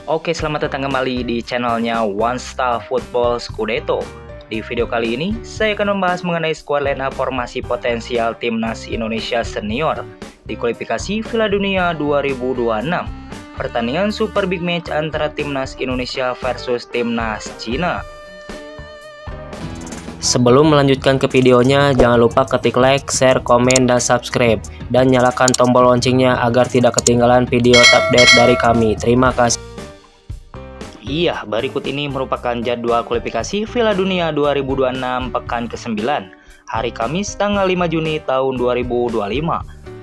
Oke, selamat datang kembali di channelnya One Star Football Scudetto. Di video kali ini, saya akan membahas mengenai skuad line up formasi potensial Timnas Indonesia Senior di kualifikasi Piala Dunia 2026. Pertandingan Super Big Match antara Timnas Indonesia versus Timnas Cina. Sebelum melanjutkan ke videonya, jangan lupa ketik like, share, komen, dan subscribe. Dan nyalakan tombol loncengnya agar tidak ketinggalan video update dari kami. Terima kasih. Iya, berikut ini merupakan jadwal kualifikasi Piala Dunia 2026 pekan ke-9. Hari Kamis tanggal 5 Juni tahun 2025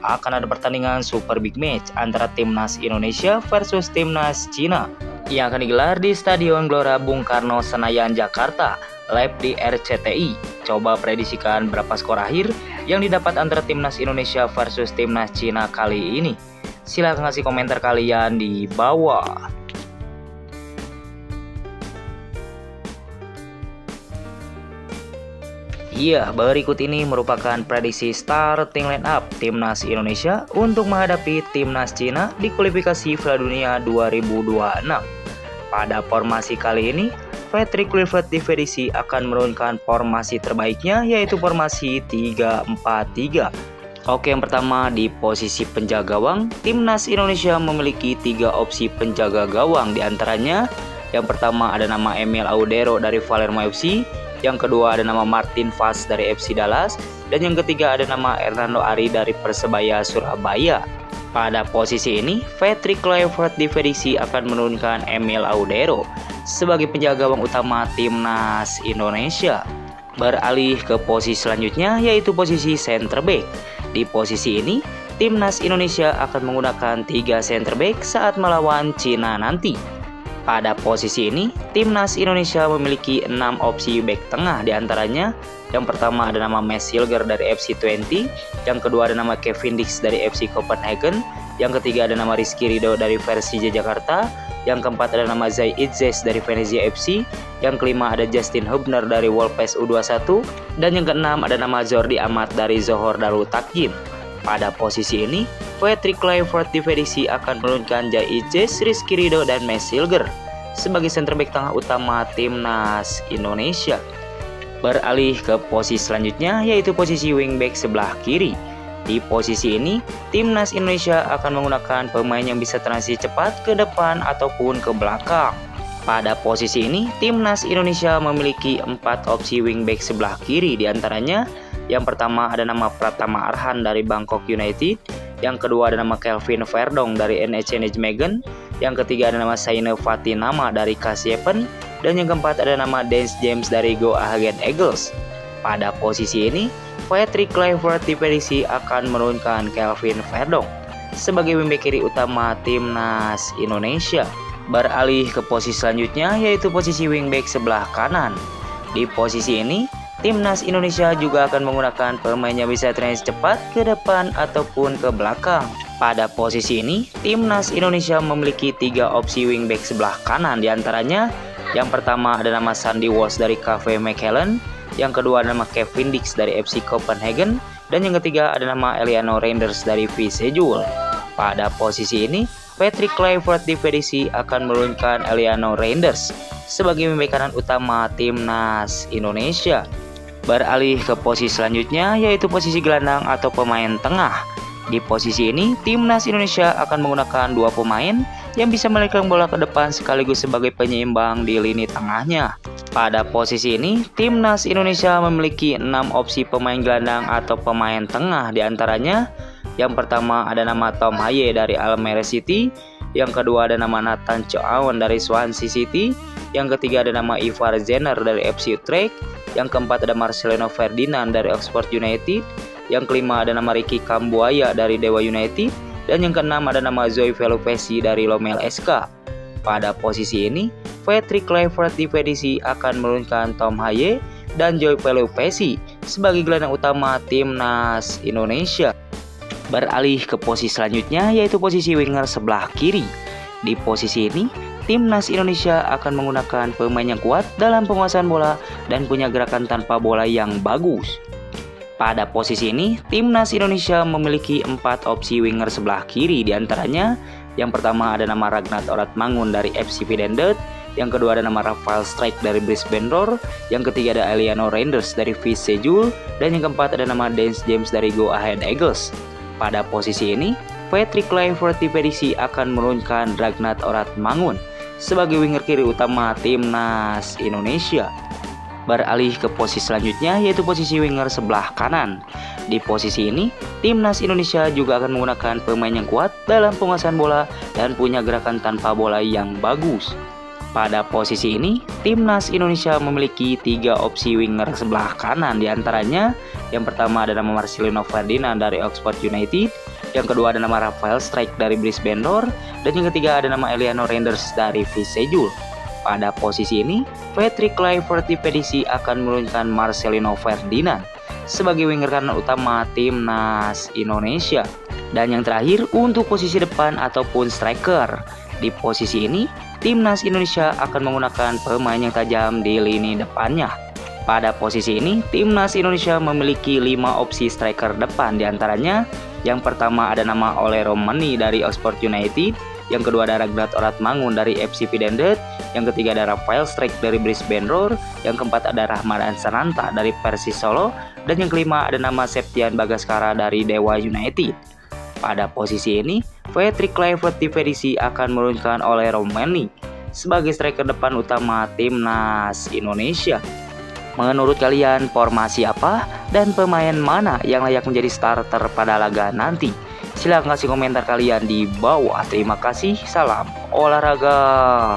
akan ada pertandingan Super Big Match antara Timnas Indonesia versus Timnas Cina yang akan digelar di Stadion Gelora Bung Karno, Senayan, Jakarta. Live di RCTI. Coba prediksikan berapa skor akhir yang didapat antara Timnas Indonesia versus Timnas Cina kali ini. Silahkan kasih komentar kalian di bawah. Iya, berikut ini merupakan prediksi starting line up Timnas Indonesia untuk menghadapi Timnas Cina di kualifikasi Piala Dunia 2026. Pada formasi kali ini, Patrick Kluivert diprediksi akan menurunkan formasi terbaiknya, yaitu formasi 3-4-3. Oke, yang pertama di posisi penjaga gawang, Timnas Indonesia memiliki 3 opsi penjaga gawang. Di antaranya, yang pertama ada nama Emil Audero dari Palermo FC, yang kedua ada nama Martin Vaz dari FC Dallas, dan yang ketiga ada nama Hernando Ari dari Persebaya Surabaya. Pada posisi ini, Patrick Kluivert diprediksi akan menurunkan Emil Audero sebagai penjaga gawang utama Timnas Indonesia. Beralih ke posisi selanjutnya, yaitu posisi center back. Di posisi ini, Timnas Indonesia akan menggunakan 3 center back saat melawan Cina nanti. Pada posisi ini, Timnas Indonesia memiliki 6 opsi back tengah. Di antaranya, yang pertama ada nama Mads Hilger dari FC Twente, yang kedua ada nama Kevin Dix dari FC Copenhagen, yang ketiga ada nama Rizky Ridho dari Persija Jakarta, yang keempat ada nama Zai Itzes dari Venezia FC, yang kelima ada Justin Hubner dari Wolves U21, dan yang keenam ada nama Jordi Amat dari Johor Darul Takjim. Pada posisi ini, Patrick Kluivert diprediksi akan menurunkan Zai Itzes, Rizky Ridho, dan Mads Hilger sebagai center back tengah utama Timnas Indonesia. Beralih ke posisi selanjutnya, yaitu posisi wingback sebelah kiri. Di posisi ini, Timnas Indonesia akan menggunakan pemain yang bisa transisi cepat ke depan ataupun ke belakang. Pada posisi ini, Timnas Indonesia memiliki 4 opsi wingback sebelah kiri. Di antaranya, yang pertama ada nama Pratama Arhan dari Bangkok United, yang kedua ada nama Kelvin Verdong dari NEC Nijmegen, yang ketiga ada nama Saine Fatinama dari Kasiepen, dan yang keempat ada nama Dance James dari Go Ahead Eagles. Pada posisi ini, Patrick Kluivert diprediksi akan menurunkan Kelvin Verdong sebagai wingback kiri utama Timnas Indonesia. Beralih ke posisi selanjutnya, yaitu posisi wingback sebelah kanan. Di posisi ini, Timnas Indonesia juga akan menggunakan pemain yang bisa transisi cepat ke depan ataupun ke belakang. Pada posisi ini, Timnas Indonesia memiliki 3 opsi wingback sebelah kanan. Di antaranya, yang pertama ada nama Sandy Walsh dari KV Mechelen, yang kedua ada nama Kevin Dix dari FC Copenhagen, dan yang ketiga ada nama Eliano Reinders dari Visejul. Pada posisi ini, Patrick Kluivert diprediksi akan menurunkan Eliano Reinders sebagai wingback kanan utama Timnas Indonesia. Beralih ke posisi selanjutnya, yaitu posisi gelandang atau pemain tengah. Di posisi ini, Timnas Indonesia akan menggunakan 2 pemain yang bisa melempar bola ke depan sekaligus sebagai penyeimbang di lini tengahnya. Pada posisi ini, Timnas Indonesia memiliki 6 opsi pemain gelandang atau pemain tengah. Di antaranya, yang pertama ada nama Tom Haye dari Almere City, yang kedua ada nama Nathan Choaon dari Swansea City, yang ketiga ada nama Ivar Zener dari FC Utrecht, yang keempat ada Marcelino Ferdinand dari Oxford United, yang kelima ada nama Ricky Kambuaya dari Dewa United, dan yang keenam ada nama Zoe Velupesi dari Lomel SK. Pada posisi ini, Patrick Kluivert diprediksi akan menurunkan Tom Haye dan Zoe Velupesi sebagai gelandang utama Timnas Indonesia. Beralih ke posisi selanjutnya, yaitu posisi winger sebelah kiri. Di posisi ini, Timnas Indonesia akan menggunakan pemain yang kuat dalam penguasaan bola dan punya gerakan tanpa bola yang bagus. Pada posisi ini, Timnas Indonesia memiliki 4 opsi winger sebelah kiri. Di antaranya, Yang pertama ada nama Ragnar Oratmangun dari FC Videndut, yang kedua ada nama Rafael Strijk dari Brisbane Roar, yang ketiga ada Eliano Reinders dari Vice Sejul, dan yang keempat ada nama Dance James dari Go Ahead Eagles. Pada posisi ini, Patrick Kluivert diprediksi akan menurunkan Ragnar Oratmangun sebagai winger kiri utama timnas Indonesia. Beralih ke posisi selanjutnya, yaitu posisi winger sebelah kanan. Di posisi ini, timnas Indonesia juga akan menggunakan pemain yang kuat dalam penguasaan bola dan punya gerakan tanpa bola yang bagus. Pada posisi ini, timnas Indonesia memiliki 3 opsi winger sebelah kanan, diantaranya yang pertama ada nama Marcelino Ferdinand dari Oxford United, yang kedua ada nama Rafael Strijk dari Brisbane Roar, dan yang ketiga ada nama Eliano Reinders dari Vice Sejul. Pada posisi ini, Patrick Kluivert diprediksi akan menurunkan Marcelino Ferdinand sebagai winger kanan utama timnas Indonesia. Dan yang terakhir untuk posisi depan ataupun striker. Di posisi ini, timnas Indonesia akan menggunakan pemain yang tajam di lini depannya. Pada posisi ini, timnas Indonesia memiliki 5 opsi striker depan, diantaranya yang pertama ada nama Ole Romani dari Oxford United, yang kedua ada Ragnar Oratmangun dari FC Videndut, yang ketiga ada Rafael Strijk dari Brisbane Roar, yang keempat ada Rahmadan Sananta dari Persis Solo, dan yang kelima ada nama Septian Bagaskara dari Dewa United. Pada posisi ini, Patrick Kluivert diprediksi akan menurunkan Ole Romani sebagai striker depan utama timnas Indonesia. Menurut kalian, formasi apa dan pemain mana yang layak menjadi starter pada laga nanti? Silahkan kasih komentar kalian di bawah. Terima kasih, salam olahraga.